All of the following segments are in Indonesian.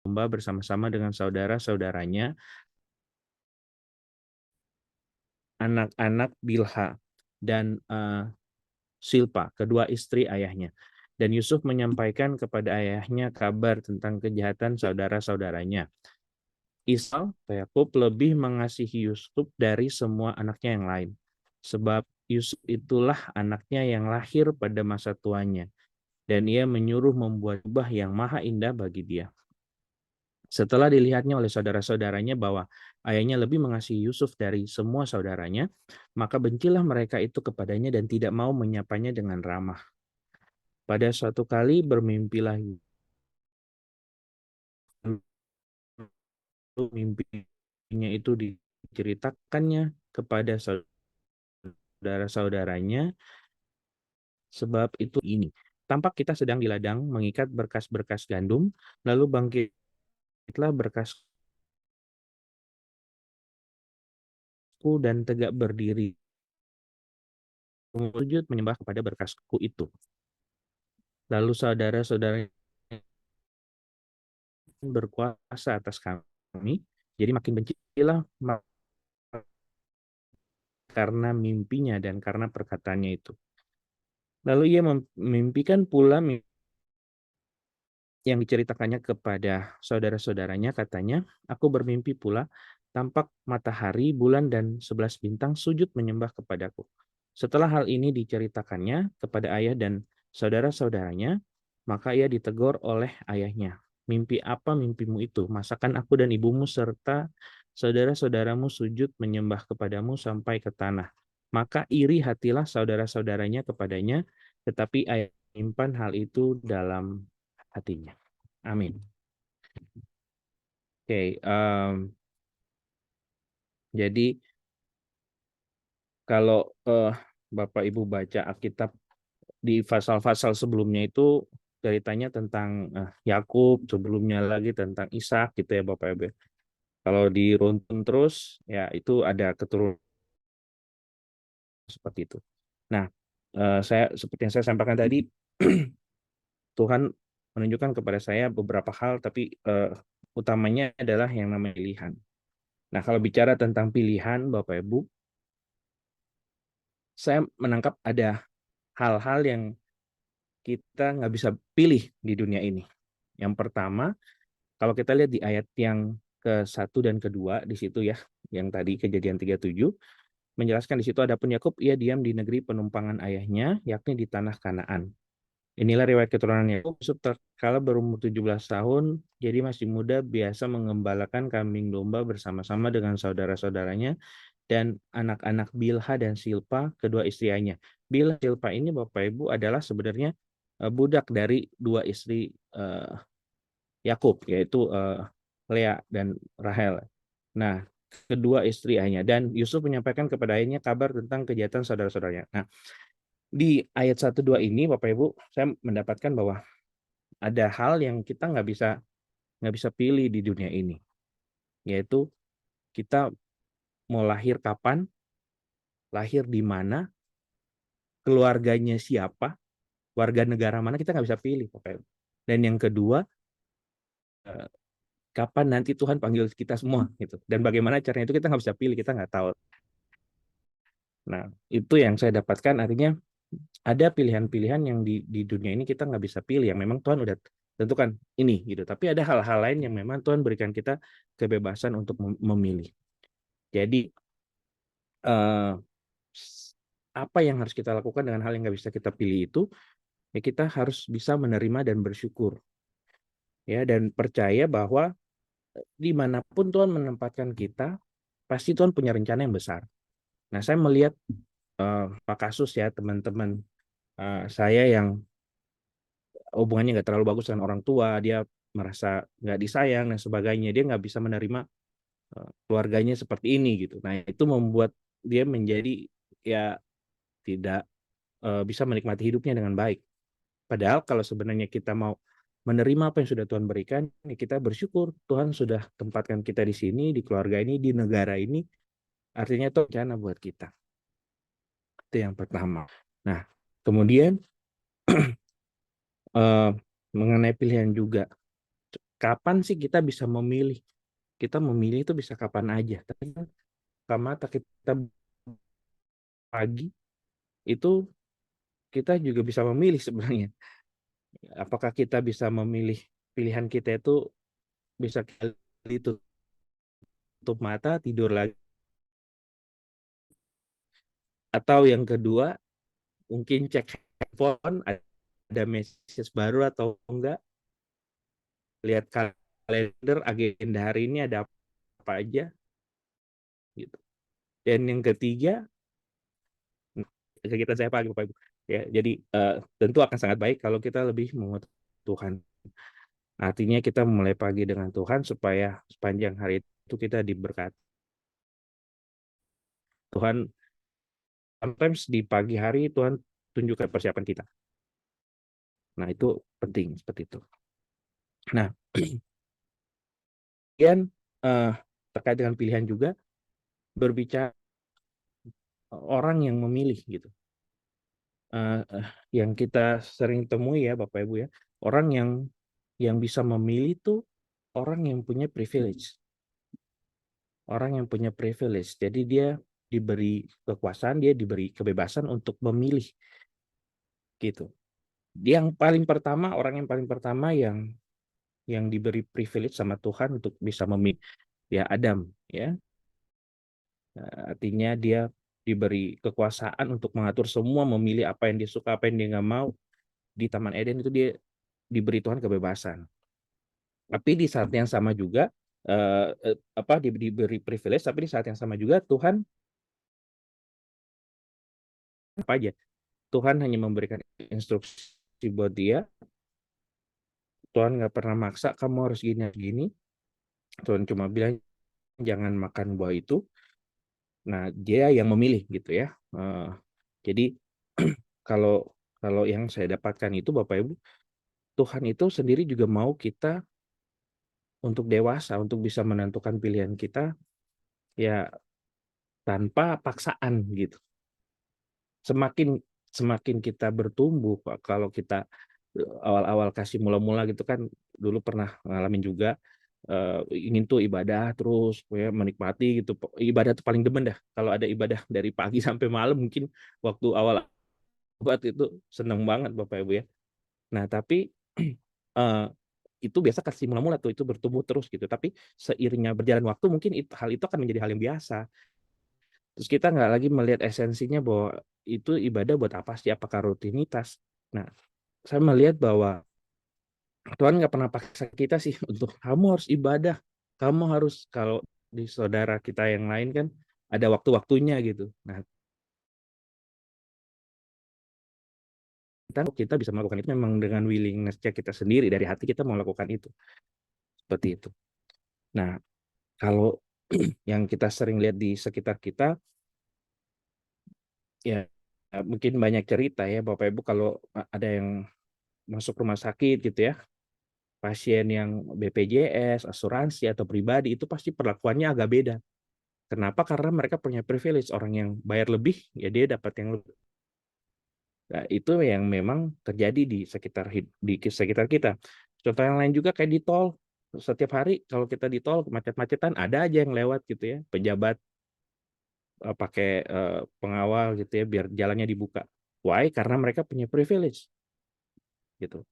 domba bersama-sama dengan saudara-saudaranya, anak-anak Bilha, dan Silpa, kedua istri ayahnya. Dan Yusuf menyampaikan kepada ayahnya kabar tentang kejahatan saudara-saudaranya. Ishak atau Yakub lebih mengasihi Yusuf dari semua anaknya yang lain. Sebab Yusuf itulah anaknya yang lahir pada masa tuanya. Dan ia menyuruh membuat jubah yang maha indah bagi dia. Setelah dilihatnya oleh saudara-saudaranya bahwa ayahnya lebih mengasihi Yusuf dari semua saudaranya, maka bencilah mereka itu kepadanya dan tidak mau menyapanya dengan ramah. Pada suatu kali bermimpilah mimpinya itu diceritakannya kepada saudara-saudaranya, sebab itu ini. Tampak kita sedang di ladang mengikat berkas-berkas gandum, lalu bangkitlah berkasku dan tegak berdiri. Sujud menyembah kepada berkasku itu. Lalu saudara-saudara berkuasa atas kami, jadi makin bencilah karena mimpinya dan karena perkataannya itu. Lalu ia memimpikan pula yang diceritakannya kepada saudara-saudaranya, katanya, aku bermimpi pula, tampak matahari, bulan, dan 11 bintang sujud menyembah kepadaku. Setelah hal ini diceritakannya kepada ayah dan saudara-saudaranya, maka ia ditegur oleh ayahnya. Mimpi apa mimpimu itu? Masakan aku dan ibumu serta saudara-saudaramu sujud menyembah kepadamu sampai ke tanah. Maka iri hatilah saudara-saudaranya kepadanya, tetapi ayah menyimpan hal itu dalam hatinya. Amin. Oke, jadi kalau Bapak Ibu baca Alkitab di pasal-pasal sebelumnya itu ceritanya tentang Yakub, sebelumnya lagi tentang Ishak gitu ya Bapak Ibu. Kalau diruntun terus ya itu ada keturunan seperti itu. Nah, saya seperti yang saya sampaikan tadi, Tuhan menunjukkan kepada saya beberapa hal, tapi utamanya adalah yang namanya pilihan. Nah, kalau bicara tentang pilihan, Bapak Ibu, saya menangkap ada hal-hal yang kita nggak bisa pilih di dunia ini. Yang pertama, kalau kita lihat di ayat yang ke-1 dan kedua di situ ya, yang tadi Kejadian 37, menjelaskan di situ adapun Yakub ia diam di negeri penumpangan ayahnya, yakni di tanah Kanaan. Inilah riwayat keturunan Yakub. Yusuf terkala berumur 17 tahun, jadi masih muda, biasa mengembalakan kambing domba bersama-sama dengan saudara-saudaranya dan anak-anak Bilha dan Silpa, kedua istrinya. Bilha dan Silpa ini Bapak Ibu adalah sebenarnya budak dari dua istri Yakub, yaitu Lea dan Rahel. Nah, kedua istri ayahnya. Dan Yusuf menyampaikan kepada ayahnya kabar tentang kejahatan saudara-saudaranya. Nah, di ayat 1-2 ini Bapak Ibu, saya mendapatkan bahwa ada hal yang kita nggak bisa pilih di dunia ini, yaitu kita mau lahir kapan, lahir di mana, keluarganya siapa, warga negara mana, kita nggak bisa pilih, Bapak Ibu. Dan yang kedua, kapan nanti Tuhan panggil kita semua, gitu. Dan bagaimana caranya itu kita nggak bisa pilih, kita nggak tahu. Nah, itu yang saya dapatkan, artinya ada pilihan-pilihan yang di dunia ini kita nggak bisa pilih, yang memang Tuhan udah tentukan ini, gitu. Tapi ada hal-hal lain yang memang Tuhan berikan kita kebebasan untuk memilih. Jadi, apa yang harus kita lakukan dengan hal yang nggak bisa kita pilih itu, ya kita harus bisa menerima dan bersyukur, ya, dan percaya bahwa dimanapun Tuhan menempatkan kita, pasti Tuhan punya rencana yang besar. Nah, saya melihat Pak kasus ya teman-teman saya yang hubungannya nggak terlalu bagus dengan orang tua, dia merasa nggak disayang dan sebagainya, dia nggak bisa menerima keluarganya seperti ini gitu. Nah, itu membuat dia menjadi ya tidak bisa menikmati hidupnya dengan baik. Padahal kalau sebenarnya kita mau menerima apa yang sudah Tuhan berikan, ya kita bersyukur Tuhan sudah tempatkan kita di sini, di keluarga ini, di negara ini, artinya itu rencana buat kita. Itu yang pertama. Nah, kemudian mengenai pilihan juga, kapan sih kita bisa memilih? Kita memilih itu bisa kapan aja. Tapi mata kita pagi itu kita juga bisa memilih sebenarnya. Apakah kita bisa memilih pilihan kita itu bisa itu tutup mata tidur lagi, atau yang kedua mungkin cek handphone ada message baru atau enggak, lihat kalender agenda hari ini ada apa aja gitu. Dan yang ketiga, kita saya pagi Bapak Ibu ya, jadi tentu akan sangat baik kalau kita lebih mengutuk Tuhan. Artinya kita mulai pagi dengan Tuhan supaya sepanjang hari itu kita diberkati Tuhan. Sometimes di pagi hari Tuhan tunjukkan persiapan kita. Nah, itu penting seperti itu. Nah, kemudian terkait dengan pilihan juga berbicara orang yang memilih gitu. Yang kita sering temui ya Bapak Ibu ya, orang yang bisa memilih tuh orang yang punya privilege. Orang yang punya privilege. Jadi dia diberi kekuasaan, dia diberi kebebasan untuk memilih gitu. Orang yang paling pertama yang diberi privilege sama Tuhan untuk bisa memilih ya Adam ya. Artinya dia diberi kekuasaan untuk mengatur semua, memilih apa yang dia suka, apa yang dia nggak mau. Di Taman Eden itu dia diberi Tuhan kebebasan. Tapi di saat yang sama juga diberi privilege, tapi di saat yang sama juga Tuhan apa aja? Tuhan hanya memberikan instruksi buat dia. Tuhan nggak pernah maksa kamu harus gini. Tuhan cuma bilang jangan makan buah itu. Nah, dia yang memilih gitu ya. Jadi kalau kalau yang saya dapatkan itu Bapak Ibu, Tuhan itu sendiri juga mau kita untuk dewasa, untuk bisa menentukan pilihan kita ya tanpa paksaan gitu. Semakin kita bertumbuh, kalau kita awal-awal kasih mula-mula gitu kan, dulu pernah ngalamin juga ingin tuh ibadah terus ya, menikmati gitu. Ibadah tuh paling demen dah. Kalau ada ibadah dari pagi sampai malam, mungkin waktu awal buat itu seneng banget Bapak Ibu ya. Nah, tapi itu biasa kasih mula-mula tuh itu bertumbuh terus gitu. Tapi seiringnya berjalan waktu mungkin hal itu akan menjadi hal yang biasa. Terus kita nggak lagi melihat esensinya bahwa itu ibadah buat apa sih? Apakah rutinitas? Nah, saya melihat bahwa Tuhan nggak pernah paksa kita sih untuk kamu harus ibadah. Kamu harus, kalau di saudara kita yang lain kan ada waktu-waktunya gitu. Nah, kita bisa melakukan itu memang dengan willingness-nya kita sendiri, dari hati kita mau melakukan itu. Seperti itu. Nah, kalau yang kita sering lihat di sekitar kita, ya mungkin banyak cerita ya Bapak Ibu, kalau ada yang masuk rumah sakit gitu ya, pasien yang BPJS, asuransi atau pribadi, itu pasti perlakuannya agak beda. Kenapa? Karena mereka punya privilege. Orang yang bayar lebih, ya dia dapat yang lebih. Nah, itu yang memang terjadi di sekitar kita. Contoh yang lain juga kayak di tol. Setiap hari kalau kita di tol macet-macetan, ada aja yang lewat gitu ya, pejabat pakai pengawal gitu ya biar jalannya dibuka. Why? Karena mereka punya privilege gitu.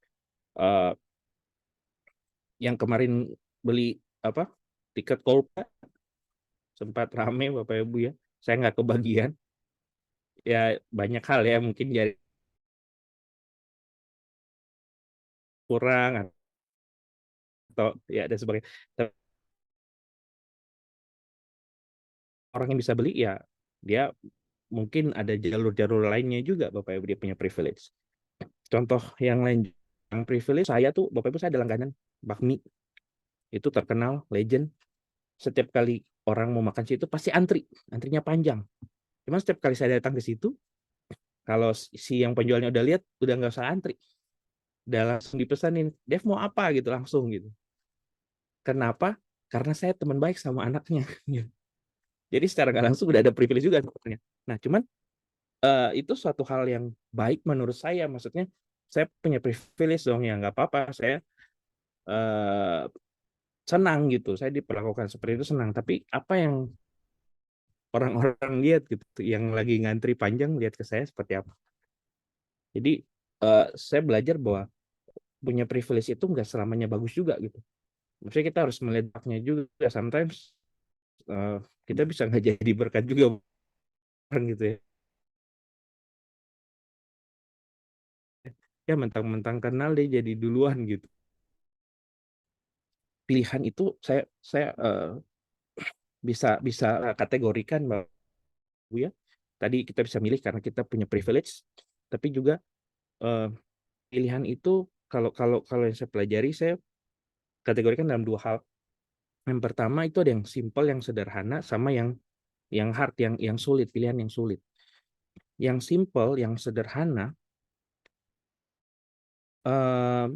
Yang kemarin beli tiket Coldplay sempat rame Bapak Ibu ya. Saya nggak kebagian. Ya banyak hal ya, mungkin jadi kurang atau ya dan sebagainya. Orang yang bisa beli ya dia mungkin ada jalur-jalur lainnya juga Bapak Ibu, dia punya privilege. Contoh yang lain yang privilege, saya tuh Bapak Ibu, saya ada langganan bakmi. Itu terkenal, legend. Setiap kali orang mau makan situ pasti antrinya panjang. Cuma setiap kali saya datang ke situ, kalau si yang penjualnya udah lihat, udah nggak usah antri, udah langsung dipesanin, Dev mau apa gitu, langsung gitu. Kenapa? Karena saya teman baik sama anaknya. Jadi secara nggak langsung udah ada privilege juga sebenarnya. Nah, cuman itu suatu hal yang baik menurut saya. Maksudnya saya punya privilege dong, ya nggak apa-apa. Saya eh, senang gitu. Saya diperlakukan seperti itu senang. Tapi apa yang orang-orang lihat gitu, yang lagi ngantri panjang lihat ke saya seperti apa? Jadi saya belajar bahwa punya privilege itu nggak selamanya bagus juga gitu. Maksudnya kita harus melihatnya juga. Sometimes eh, kita bisa nggak jadi berkat juga kan gitu ya. Ya mentang-mentang kenal dia jadi duluan gitu. Pilihan itu saya bisa bisa kategorikan bahwa ya tadi kita bisa milih karena kita punya privilege, tapi juga eh, pilihan itu kalau kalau kalau yang saya pelajari saya kategorikan dalam dua hal. Yang pertama itu ada yang simple, yang sederhana, sama yang hard, yang sulit, pilihan yang sulit. Yang simple, yang sederhana eh,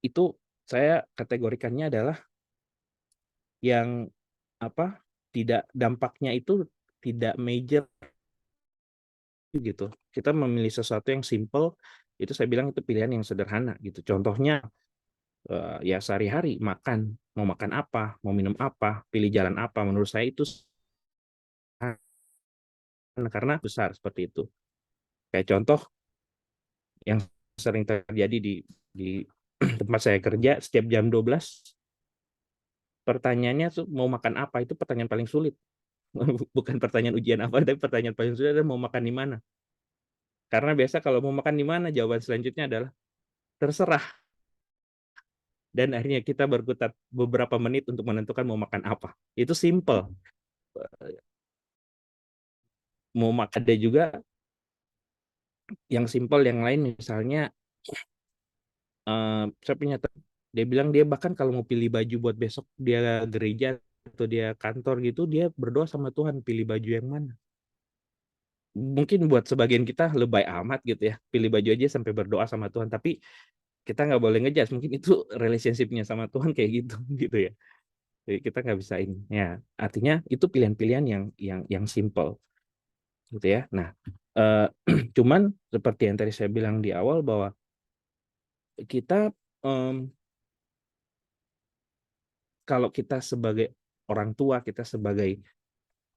itu saya kategorikannya adalah yang apa? Tidak, dampaknya itu tidak major gitu. Kita memilih sesuatu yang simple, itu saya bilang itu pilihan yang sederhana gitu. Contohnya ya sehari-hari makan, mau makan apa, mau minum apa, pilih jalan apa, menurut saya itu sederhana karena besar seperti itu. Kayak contoh yang sering terjadi di tempat saya kerja, setiap jam 12 pertanyaannya tuh mau makan apa, itu pertanyaan paling sulit. Bukan pertanyaan ujian apa, tapi pertanyaan paling sulit adalah mau makan di mana. Karena biasa kalau mau makan di mana, jawaban selanjutnya adalah terserah. Dan akhirnya kita berkutat beberapa menit untuk menentukan mau makan apa. Itu simple. Mau makan ada juga yang simple yang lain, misalnya saya punya dia bilang dia bahkan kalau mau pilih baju buat besok dia gereja atau dia kantor gitu, dia berdoa sama Tuhan pilih baju yang mana. Mungkin buat sebagian kita lebay amat gitu ya, pilih baju aja sampai berdoa sama Tuhan, tapi kita nggak boleh ngejudge, mungkin itu relationship-nya sama Tuhan kayak gitu gitu ya. Jadi kita nggak bisa ini ya, artinya itu pilihan-pilihan yang simple gitu ya. Nah, eh, cuman seperti yang tadi saya bilang di awal bahwa kita em, kalau kita sebagai orang tua, kita sebagai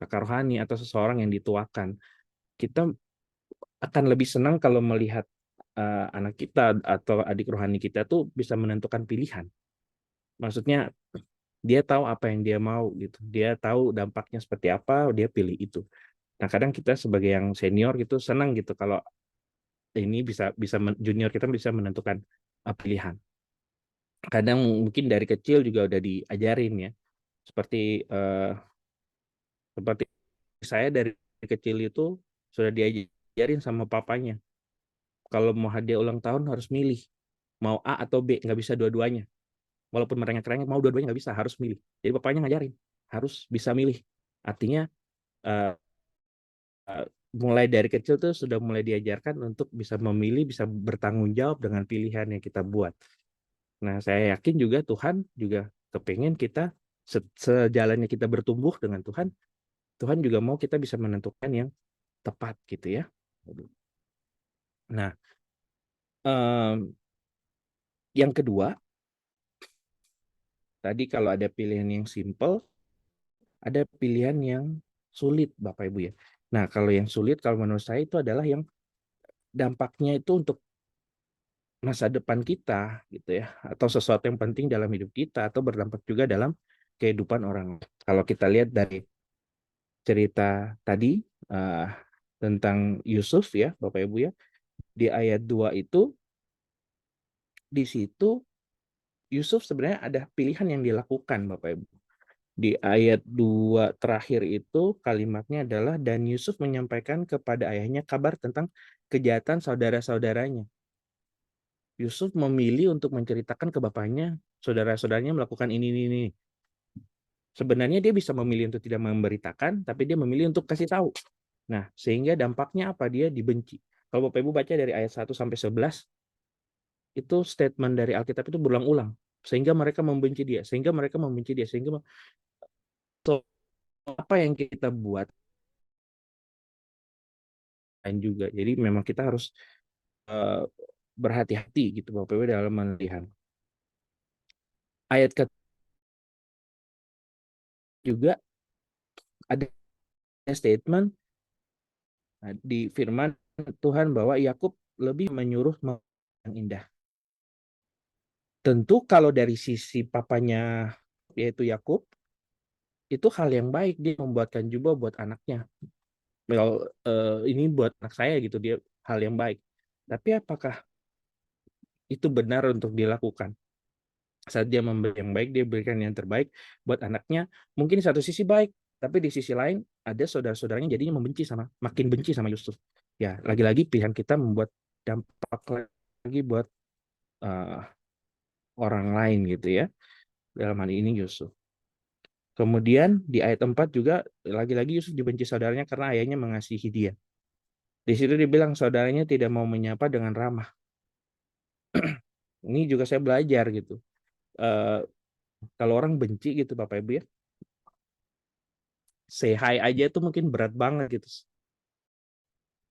kakak rohani atau seseorang yang dituakan, kita akan lebih senang kalau melihat anak kita atau adik rohani kita tuh bisa menentukan pilihan. Maksudnya dia tahu apa yang dia mau gitu, dia tahu dampaknya seperti apa, dia pilih itu. Nah kadang kita sebagai yang senior gitu senang gitu kalau ini bisa bisa junior kita bisa menentukan pilihan. Kadang mungkin dari kecil juga udah diajarin ya, seperti seperti saya dari kecil itu sudah diajarin sama papanya. Kalau mau hadiah ulang tahun harus milih. Mau A atau B, nggak bisa dua-duanya. Walaupun merengek-rengek, mau dua-duanya nggak bisa, harus milih. Jadi bapaknya ngajarin, harus bisa milih. Artinya uh, uh, mulai dari kecil tuh sudah mulai diajarkan untuk bisa memilih, bisa bertanggung jawab dengan pilihan yang kita buat. Nah, saya yakin juga Tuhan juga kepengen kita sejalannya kita bertumbuh dengan Tuhan, Tuhan juga mau kita bisa menentukan yang tepat gitu ya. Nah, um, yang kedua, tadi kalau ada pilihan yang simple, ada pilihan yang sulit, Bapak Ibu ya. Nah, kalau yang sulit, kalau menurut saya itu adalah yang dampaknya itu untuk masa depan kita, gitu ya, atau sesuatu yang penting dalam hidup kita, atau berdampak juga dalam kehidupan orang. Kalau kita lihat dari cerita tadi uh, tentang Yusuf ya, Bapak Ibu ya, di ayat 2 itu, di situ Yusuf sebenarnya ada pilihan yang dilakukan, Bapak Ibu. Di ayat 2 terakhir itu kalimatnya adalah dan Yusuf menyampaikan kepada ayahnya kabar tentang kejahatan saudara-saudaranya. Yusuf memilih untuk menceritakan ke bapaknya, saudara-saudaranya melakukan ini. Sebenarnya dia bisa memilih untuk tidak memberitakan, tapi dia memilih untuk kasih tahu. Nah, sehingga dampaknya apa? Dia dibenci. Kalau Bapak Ibu baca dari ayat 1 sampai 11, itu statement dari Alkitab itu berulang-ulang. Sehingga mereka membenci dia, sehingga mereka membenci dia, sehingga so, apa yang kita buat juga. Jadi memang kita harus berhati-hati gitu Bapak Ibu dalam melihat. ayat juga ada statement di firman Tuhan bahwa Yakub lebih menyuruh yang indah. Tentu kalau dari sisi papanya yaitu Yakub, itu hal yang baik, dia membuatkan jubah buat anaknya. Well, ini buat anak saya gitu, dia hal yang baik. Tapi apakah itu benar untuk dilakukan? Saat dia memberi yang baik, dia berikan yang terbaik buat anaknya. Mungkin satu sisi baik, tapi di sisi lain ada saudara-saudaranya jadinya makin benci sama Yusuf. Ya, lagi-lagi pilihan kita membuat dampak lagi buat uh, orang lain gitu ya. Dalam hal ini Yusuf. Kemudian di ayat 4 juga lagi-lagi Yusuf dibenci saudaranya karena ayahnya mengasihi dia. Di situ dibilang saudaranya tidak mau menyapa dengan ramah. Ini juga saya belajar gitu. Uh, Kalau orang benci gitu Bapak Ibu ya, say hi aja itu mungkin berat banget gitu.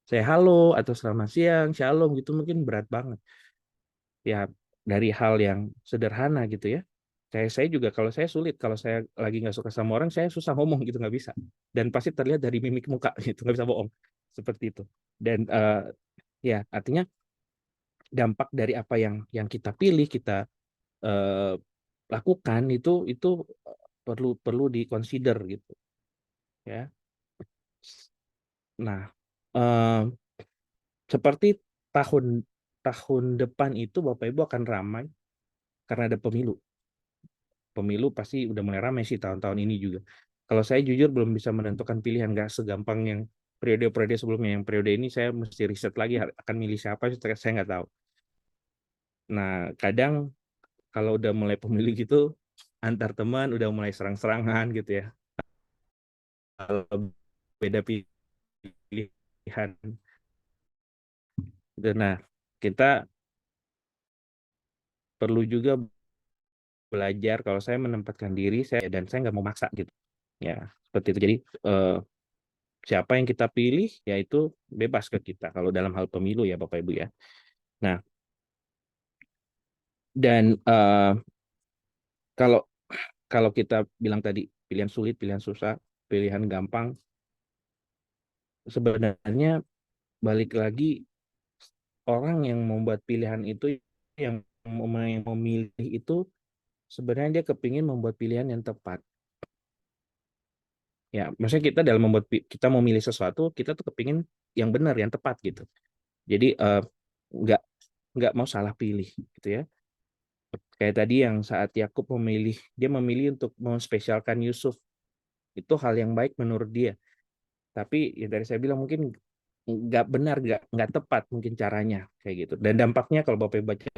Say halo atau selamat siang, shalom gitu mungkin berat banget. Ya dari hal yang sederhana gitu ya. Kayak saya juga kalau saya sulit, kalau saya lagi nggak suka sama orang, saya susah ngomong gitu, nggak bisa. Dan pasti terlihat dari mimik muka gitu, nggak bisa bohong. Seperti itu. Dan ya artinya dampak dari apa yang kita pilih, kita uh, lakukan itu perlu perlu dikonsider gitu ya. Nah, seperti tahun tahun depan itu Bapak Ibu akan ramai karena ada pemilu. Pemilu pasti udah mulai ramai sih tahun-tahun ini juga. Kalau saya jujur belum bisa menentukan pilihan, nggak segampang yang periode-periode sebelumnya. Yang periode ini saya mesti riset lagi akan milih siapa, saya nggak tahu. Nah, kadang kalau udah mulai pemilu gitu, antar teman udah mulai serang-serangan gitu ya. Kalau beda pilihan. Nah, kita perlu juga belajar kalau saya menempatkan diri saya dan saya nggak mau maksa gitu. Ya, seperti itu. Jadi siapa yang kita pilih yaitu bebas ke kita kalau dalam hal pemilu ya Bapak Ibu ya. Nah, dan kalau kalau kita bilang tadi pilihan sulit, pilihan susah, pilihan gampang, sebenarnya balik lagi orang yang membuat pilihan itu yang memilih itu sebenarnya dia kepingin membuat pilihan yang tepat. Ya, maksudnya kita dalam membuat kita mau milih sesuatu, kita tuh kepingin yang benar, yang tepat gitu. Jadi nggak nggak mau salah pilih gitu ya. Kayak tadi yang saat Yakub memilih, dia memilih untuk memspesialkan Yusuf. Itu hal yang baik menurut dia. Tapi ya dari saya bilang mungkin nggak benar, nggak tepat mungkin caranya kayak gitu. Dan dampaknya kalau Bapak baca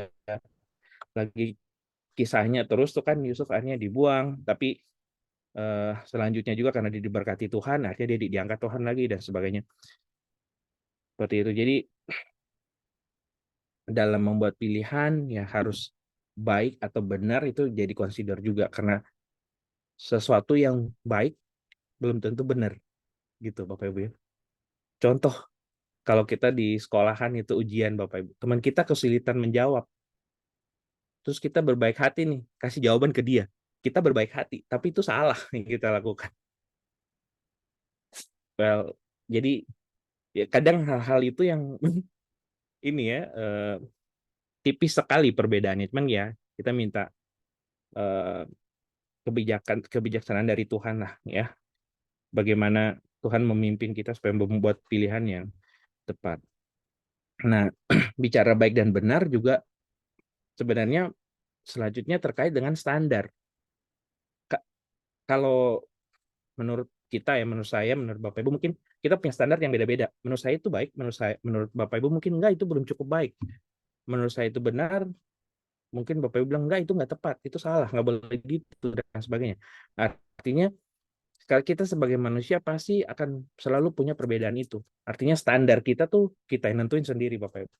lagi kisahnya terus tuh kan Yusuf akhirnya dibuang, tapi selanjutnya juga karena dia diberkati Tuhan, akhirnya dia diangkat Tuhan lagi dan sebagainya. Seperti itu. Jadi dalam membuat pilihan ya harus baik atau benar itu jadi consider juga karena sesuatu yang baik belum tentu benar gitu Bapak Ibu ya. Contoh kalau kita di sekolahan itu ujian Bapak Ibu, teman kita kesulitan menjawab. Terus kita berbaik hati nih, kasih jawaban ke dia. Kita berbaik hati, tapi itu salah yang kita lakukan. Well, jadi ya kadang hal-hal itu yang ini ya tipis sekali perbedaannya. Cuman ya kita minta eh, kebijaksanaan dari Tuhan lah ya. Bagaimana Tuhan memimpin kita supaya membuat pilihan yang tepat. Nah, bicara baik dan benar juga sebenarnya selanjutnya terkait dengan standar. Kalau menurut kita ya, menurut saya, menurut Bapak Ibu mungkin kita punya standar yang beda-beda. Menurut saya itu baik, menurut Bapak Ibu mungkin enggak, itu belum cukup baik. Menurut saya itu benar, mungkin Bapak Ibu bilang enggak, itu enggak tepat, itu salah, enggak boleh gitu dan sebagainya. Artinya kita sebagai manusia pasti akan selalu punya perbedaan itu. Artinya standar kita tuh kita yang nentuin sendiri Bapak Ibu.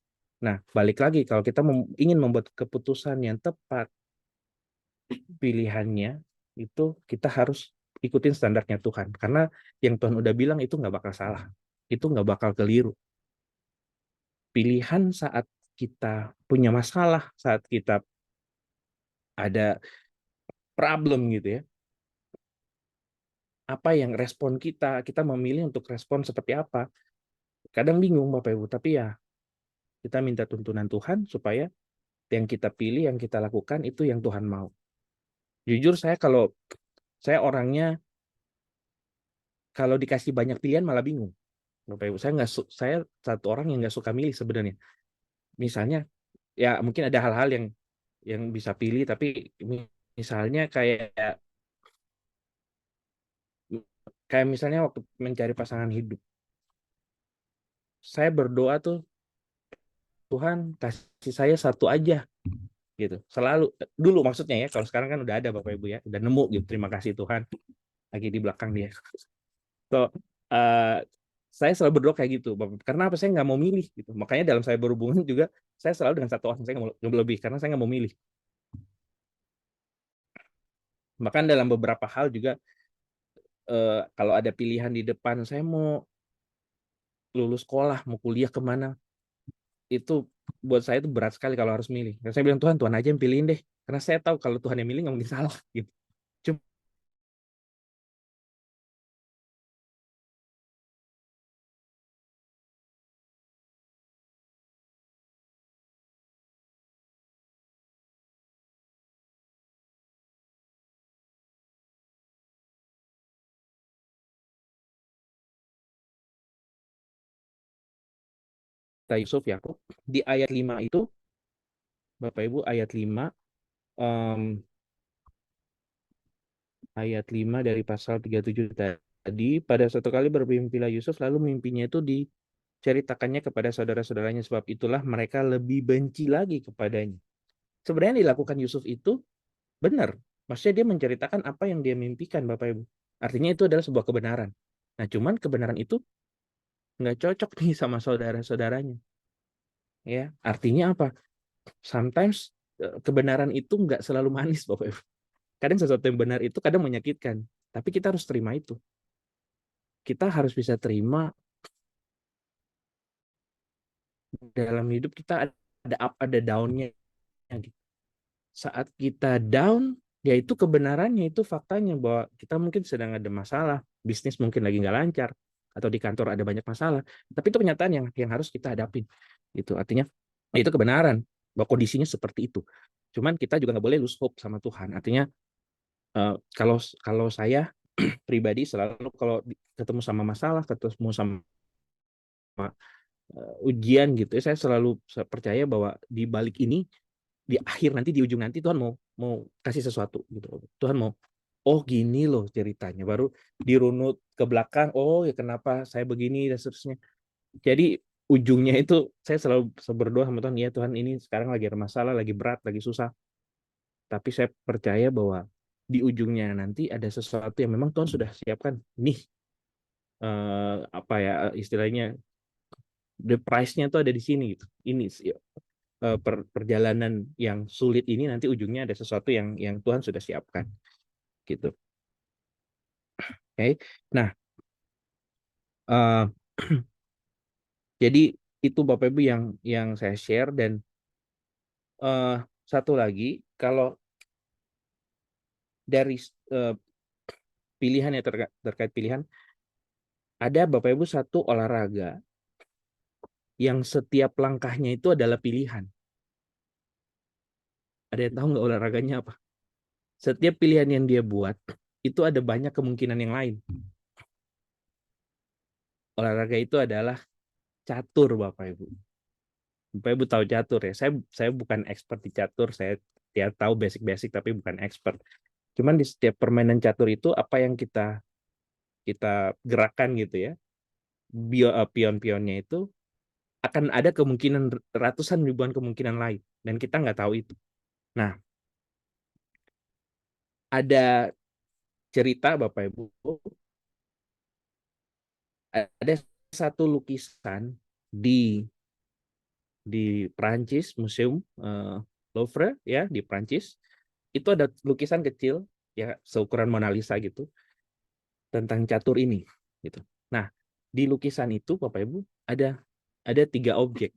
Nah, balik lagi kalau kita ingin membuat keputusan yang tepat, pilihannya itu kita harus ikutin standarnya Tuhan. Karena yang Tuhan udah bilang itu nggak bakal salah. Itu nggak bakal keliru. Pilihan saat kita punya masalah, saat kita ada problem gitu ya. Apa yang respon kita memilih untuk respon seperti apa. Kadang bingung Bapak Ibu, tapi ya kita minta tuntunan Tuhan supaya yang kita pilih, yang kita lakukan itu yang Tuhan mau. Jujur kalau saya orangnya kalau dikasih banyak pilihan malah bingung. Bapak Ibu, saya satu orang yang nggak suka milih sebenarnya. Misalnya ya mungkin ada hal-hal yang bisa pilih, tapi misalnya kayak kayak misalnya waktu mencari pasangan hidup, saya berdoa tuh, Tuhan kasih saya satu aja gitu. Selalu dulu maksudnya ya, kalau sekarang kan udah ada Bapak Ibu ya, udah nemu gitu. Terima kasih Tuhan, lagi di belakang dia. So, uh, saya selalu berdoa kayak gitu, karena apa, saya nggak mau milih gitu. Makanya dalam saya berhubungan juga saya selalu dengan satu orang, saya nggak mau lebih karena saya nggak mau milih. Bahkan dalam beberapa hal juga, kalau ada pilihan di depan, saya mau lulus sekolah, mau kuliah kemana, itu buat saya itu berat sekali kalau harus milih. Dan saya bilang, Tuhan, Tuhan aja yang pilihin deh, karena saya tahu kalau Tuhan yang milih nggak mungkin salah gitu. Cuma Yusuf Yakub di ayat 5 itu, Bapak Ibu, ayat 5, ayat 5 dari pasal 37 tadi, pada suatu kali bermimpilah Yusuf, lalu mimpinya itu diceritakannya kepada saudara-saudaranya, sebab itulah mereka lebih benci lagi kepadanya. Sebenarnya yang dilakukan Yusuf itu benar. Maksudnya dia menceritakan apa yang dia mimpikan, Bapak Ibu. Artinya itu adalah sebuah kebenaran. Nah, cuman kebenaran itu nggak cocok nih sama saudara-saudaranya. Ya, artinya apa? Sometimes kebenaran itu nggak selalu manis, Bapak Ibu. Kadang sesuatu yang benar itu kadang menyakitkan. Tapi kita harus terima itu. Kita harus bisa terima dalam hidup kita ada up, ada down-nya. Saat kita down, ya itu kebenarannya, itu faktanya bahwa kita mungkin sedang ada masalah, bisnis mungkin lagi nggak lancar, atau di kantor ada banyak masalah. Tapi itu kenyataan yang harus kita hadapin. Itu artinya itu kebenaran bahwa kondisinya seperti itu. Cuman kita juga nggak boleh lose hope sama Tuhan. Artinya kalau kalau saya pribadi selalu kalau ketemu sama masalah, ketemu sama ujian gitu, saya selalu percaya bahwa di balik ini, di akhir nanti, di ujung nanti Tuhan mau mau kasih sesuatu gitu. Tuhan mau, oh gini loh ceritanya, baru dirunut ke belakang, oh ya kenapa saya begini dan seterusnya. Jadi ujungnya itu saya selalu berdoa sama Tuhan, ya Tuhan, ini sekarang lagi ada masalah, lagi berat, lagi susah, tapi saya percaya bahwa di ujungnya nanti ada sesuatu yang memang Tuhan sudah siapkan nih, apa ya istilahnya, the price-nya tuh ada di sini gitu. Ini perjalanan yang sulit ini nanti ujungnya ada sesuatu yang Tuhan sudah siapkan gitu. Oke. Nah, uh, jadi itu Bapak Ibu yang saya share. Dan satu lagi, kalau dari uh, pilihan ya, terkait pilihan, ada Bapak Ibu satu olahraga yang setiap langkahnya itu adalah pilihan. Ada yang tahu nggak olahraganya apa? Setiap pilihan yang dia buat itu ada banyak kemungkinan yang lain. Olahraga itu adalah catur, Bapak Ibu. Bapak Ibu tahu catur ya. Saya bukan expert di catur, saya ya tahu basic-basic tapi bukan expert. Cuman di setiap permainan catur itu apa yang kita kita gerakan gitu ya, pion-pionnya itu akan ada kemungkinan ratusan ribuan kemungkinan lain dan kita nggak tahu itu. Nah, ada cerita Bapak Ibu, ada satu lukisan di Prancis, Museum Louvre ya di Prancis. Itu ada lukisan kecil ya seukuran Mona Lisa gitu tentang catur ini gitu. Nah, di lukisan itu Bapak Ibu ada tiga objek.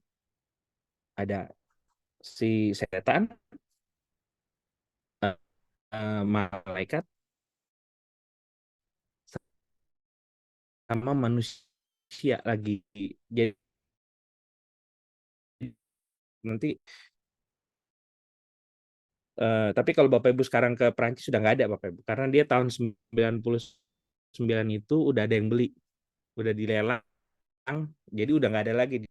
Ada si setan, malaikat sama manusia lagi. Jadi nanti tapi kalau Bapak Ibu sekarang ke Prancis sudah nggak ada Bapak Ibu, karena dia tahun 99 itu udah ada yang beli, udah dilelang, jadi udah nggak ada lagi.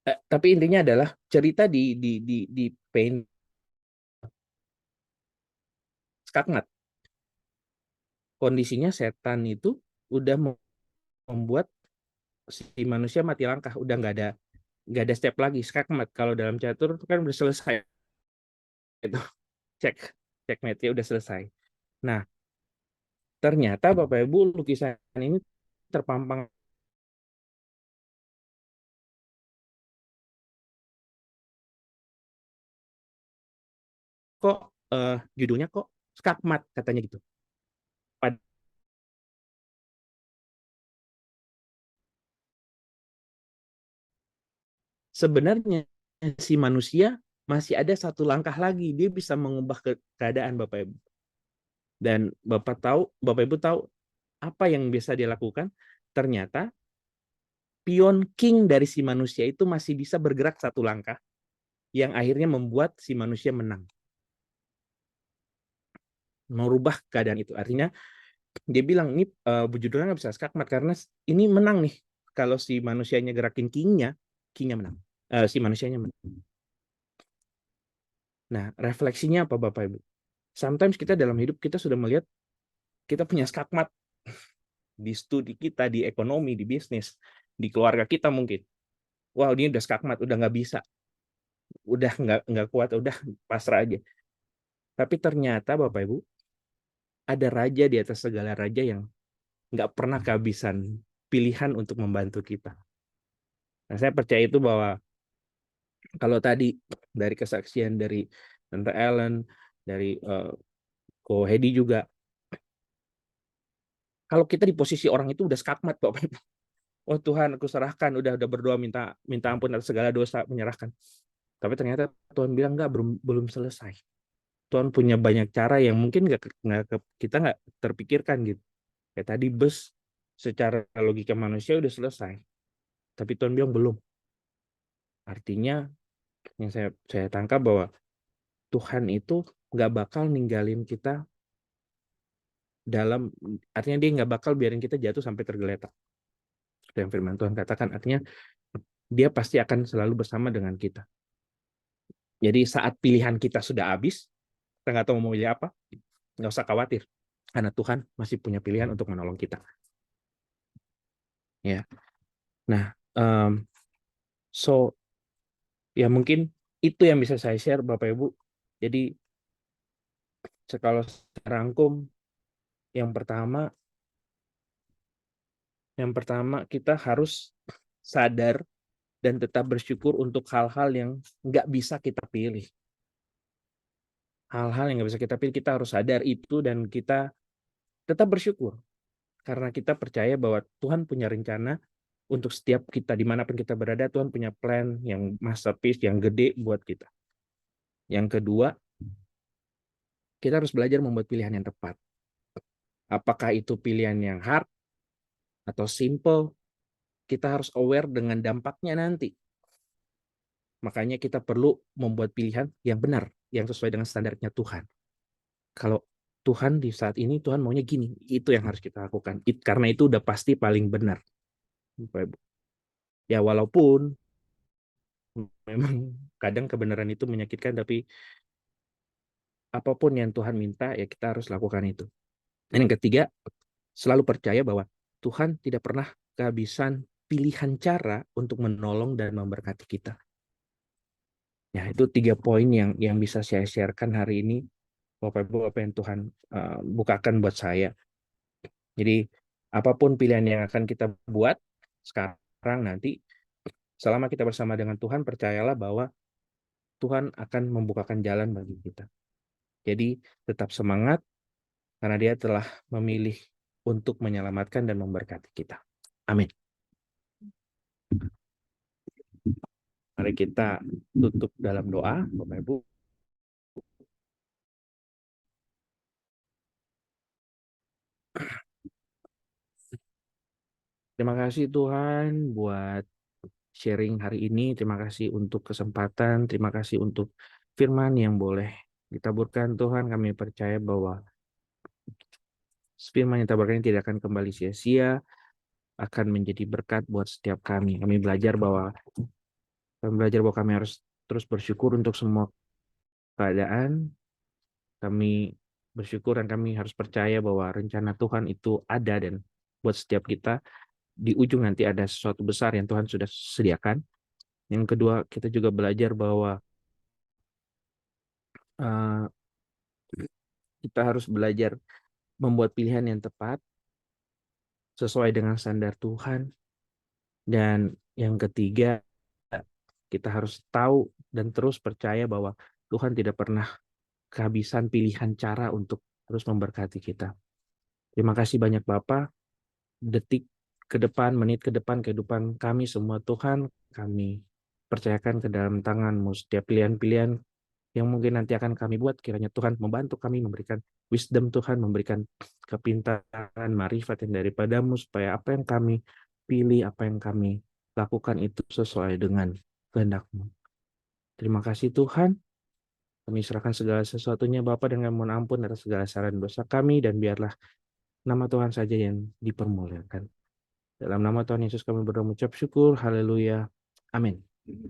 Tapi intinya adalah cerita di Pain Skakmat. Kondisinya setan itu udah membuat si manusia mati langkah, udah nggak ada step lagi. Skakmat kalau dalam catur itu kan udah selesai itu, cek checkmate-nya udah selesai. Nah, ternyata Bapak Ibu lukisan ini terpampang kok judulnya kok skakmat katanya gitu. Sebenarnya si manusia masih ada satu langkah lagi, dia bisa mengubah keadaan Bapak Ibu. Dan Bapak Ibu tahu apa yang bisa dia lakukan? Ternyata pion king dari si manusia itu masih bisa bergerak satu langkah, yang akhirnya membuat si manusia menang, merubah keadaan itu. Artinya dia bilang ini judulnya nggak bisa skakmat karena ini menang nih. Kalau si manusianya gerakin kingnya menang. Si manusianya menang. Nah, refleksinya apa Bapak Ibu? Sometimes kita dalam hidup kita sudah melihat kita punya skakmat di studi kita, di ekonomi, di bisnis, di keluarga kita mungkin. Wah, ini udah skakmat, udah nggak bisa, udah nggak kuat, udah pasrah aja. Tapi ternyata Bapak Ibu ada raja di atas segala raja yang nggak pernah kehabisan pilihan untuk membantu kita. Nah, saya percaya itu bahwa kalau tadi dari kesaksian dari Tante Ellen, dari Ko Hedi juga, kalau kita di posisi orang itu udah skakmat Bapak Ibu. Oh Tuhan, aku serahkan, udah berdoa minta ampun atas segala dosa, menyerahkan. Tapi ternyata Tuhan bilang enggak, belum selesai. Tuhan punya banyak cara yang mungkin kita nggak terpikirkan gitu. Kayak tadi bus secara logika manusia udah selesai, tapi Tuhan bilang belum. Artinya yang saya tangkap bahwa Tuhan itu nggak bakal ninggalin kita dalam, artinya dia nggak bakal biarin kita jatuh sampai tergeletak. Seperti yang firman Tuhan katakan, artinya dia pasti akan selalu bersama dengan kita. Jadi saat pilihan kita sudah habis, kita nggak tahu mau memilih apa, nggak usah khawatir, karena Tuhan masih punya pilihan untuk menolong kita. Ya, nah, so ya mungkin itu yang bisa saya share Bapak Ibu. Jadi kalau rangkum, yang pertama kita harus sadar dan tetap bersyukur untuk hal-hal yang nggak bisa kita pilih. Hal-hal yang nggak bisa kita pilih, kita harus sadar itu dan kita tetap bersyukur. Karena kita percaya bahwa Tuhan punya rencana untuk setiap kita, dimanapun kita berada, Tuhan punya plan yang masterpiece, yang gede buat kita. Yang kedua, kita harus belajar membuat pilihan yang tepat. Apakah itu pilihan yang hard atau simple, kita harus aware dengan dampaknya nanti. Makanya kita perlu membuat pilihan yang benar, yang sesuai dengan standarnya Tuhan. Kalau Tuhan di saat ini, Tuhan maunya gini, itu yang harus kita lakukan. Karena itu udah pasti paling benar. Ya walaupun memang kadang kebenaran itu menyakitkan, tapi apapun yang Tuhan minta, ya kita harus lakukan itu. Dan yang ketiga, selalu percaya bahwa Tuhan tidak pernah kehabisan pilihan cara untuk menolong dan memberkati kita. Ya, itu 3 poin yang bisa saya sharekan hari ini, Bapak Ibu, apa yang Tuhan bukakan buat saya. Jadi, apapun pilihan yang akan kita buat sekarang nanti, selama kita bersama dengan Tuhan, percayalah bahwa Tuhan akan membukakan jalan bagi kita. Jadi, tetap semangat, karena Dia telah memilih untuk menyelamatkan dan memberkati kita. Amin. Mari kita tutup dalam doa, Bapak Ibu. Terima kasih Tuhan buat sharing hari ini. Terima kasih untuk kesempatan. Terima kasih untuk firman yang boleh ditaburkan Tuhan. Kami percaya bahwa firman yang ditaburkan ini tidak akan kembali sia-sia, akan menjadi berkat buat setiap kami. Kami belajar bahwa kami harus terus bersyukur untuk semua keadaan. Kami bersyukur dan kami harus percaya bahwa rencana Tuhan itu ada dan buat setiap kita di ujung nanti ada sesuatu besar yang Tuhan sudah sediakan. Yang kedua, kita juga belajar bahwa uh, kita harus belajar membuat pilihan yang tepat sesuai dengan standar Tuhan. Dan yang ketiga, kita harus tahu dan terus percaya bahwa Tuhan tidak pernah kehabisan pilihan cara untuk terus memberkati kita. Terima kasih banyak Bapak. Detik ke depan, menit ke depan kehidupan kami semua Tuhan, kami percayakan ke dalam tangan-Mu setiap pilihan-pilihan yang mungkin nanti akan kami buat. Kiranya Tuhan membantu kami, memberikan wisdom Tuhan, memberikan kepintaran, marifat yang daripada-Mu, supaya apa yang kami pilih, apa yang kami lakukan itu sesuai dengan kehendak-Mu. Terima kasih Tuhan. Kami serahkan segala sesuatunya Bapa dengan mohon ampun atas segala saran dosa kami, dan biarlah nama Tuhan saja yang dipermuliakan. Dalam nama Tuhan Yesus kami berdoa mengucap syukur. Haleluya. Amin.